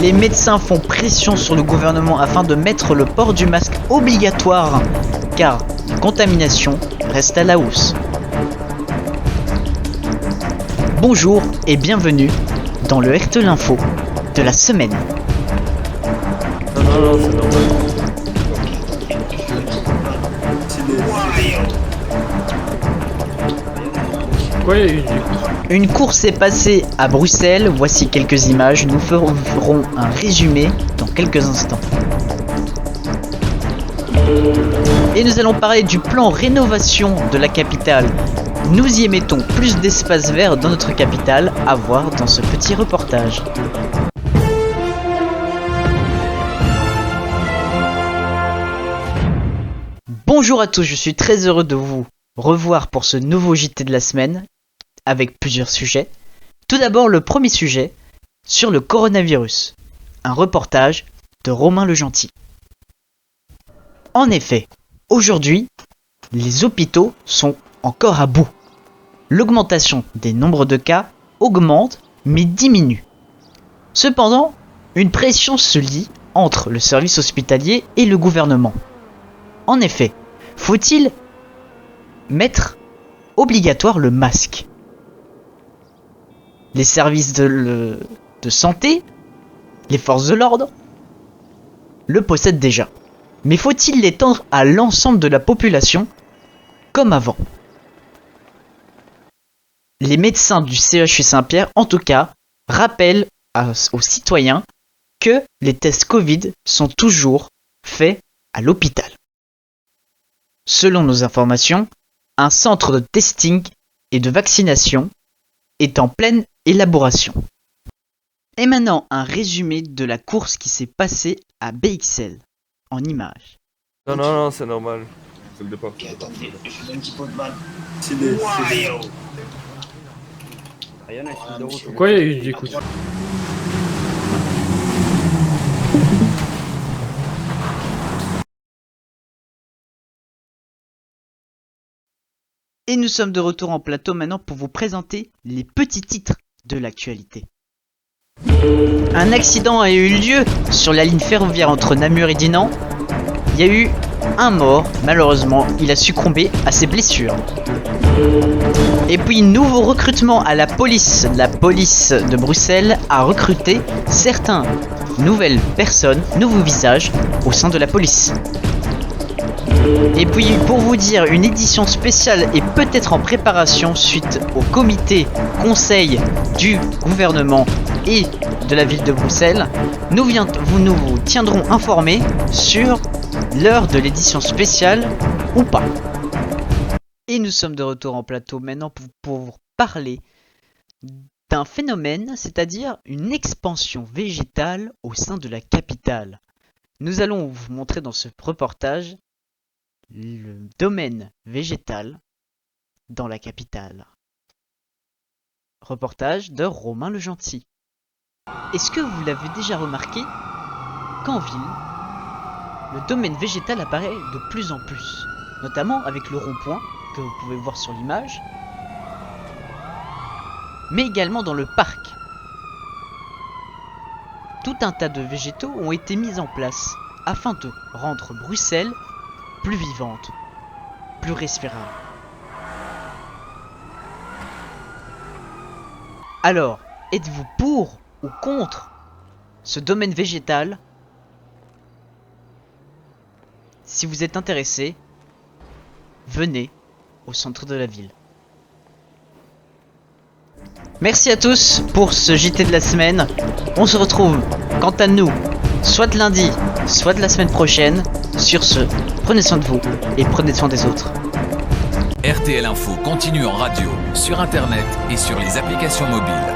Les médecins font pression sur le gouvernement afin de mettre le port du masque obligatoire, car les contaminations restent à la hausse. Bonjour et bienvenue dans le RT L'Info de la semaine. Non, c'est normal. Quoi, il y a eu Une course s'est passée à Bruxelles, voici quelques images, nous ferons un résumé dans quelques instants. Et nous allons parler du plan rénovation de la capitale. Nous y mettons plus d'espace vert dans notre capitale, à voir dans ce petit reportage. Bonjour à tous, je suis très heureux de vous revoir pour ce nouveau JT de la semaine, avec plusieurs sujets. Tout d'abord, le premier sujet, sur le coronavirus. Un reportage de Romain Le Gentil. En effet, aujourd'hui, les hôpitaux sont encore à bout. L'augmentation des nombres de cas augmente mais diminue. Cependant, une pression se lie entre le service hospitalier et le gouvernement. En effet, faut-il mettre obligatoire le masque ? Les services de santé, les forces de l'ordre, le possèdent déjà. Mais faut-il l'étendre à l'ensemble de la population comme avant ? Les médecins du CHU Saint-Pierre, en tout cas, rappellent aux citoyens que les tests Covid sont toujours faits à l'hôpital. Selon nos informations, un centre de testing et de vaccination est en pleine élaboration. Et maintenant, un résumé de la course qui s'est passée à BXL, en images. Non, c'est normal. C'est le départ. Ok, attendez, je donne un petit peu de balle. Quoi, il y a eu écoute. Et nous sommes de retour en plateau maintenant pour vous présenter les petits titres de l'actualité. Un accident a eu lieu sur la ligne ferroviaire entre Namur et Dinan. Il y a eu un mort, malheureusement, il a succombé à ses blessures. Et puis, nouveau recrutement à la police. La police de Bruxelles a recruté certaines nouvelles personnes, nouveaux visages au sein de la police. Et puis, pour vous dire, une édition spéciale est peut-être en préparation suite au comité conseil du gouvernement et de la ville de Bruxelles. Nous vous tiendrons informés sur l'heure de l'édition spéciale ou pas. Et nous sommes de retour en plateau maintenant pour vous parler d'un phénomène, c'est-à-dire une expansion végétale au sein de la capitale. Nous allons vous montrer dans ce reportage le domaine végétal dans la capitale. Reportage de Romain Le Gentil. Est-ce que vous l'avez déjà remarqué qu'en ville, le domaine végétal apparaît de plus en plus, notamment avec le rond-point que vous pouvez voir sur l'image, mais également dans le parc. Tout un tas de végétaux ont été mis en place afin de rendre Bruxelles plus vivante, plus respirable. Alors, êtes-vous pour ou contre ce domaine végétal ? Si vous êtes intéressé, venez au centre de la ville. Merci à tous pour ce JT de la semaine. On se retrouve, quant à nous, soit lundi, soit de la semaine prochaine. Sur ce, prenez soin de vous et prenez soin des autres. RTL Info continue en radio, sur internet et sur les applications mobiles.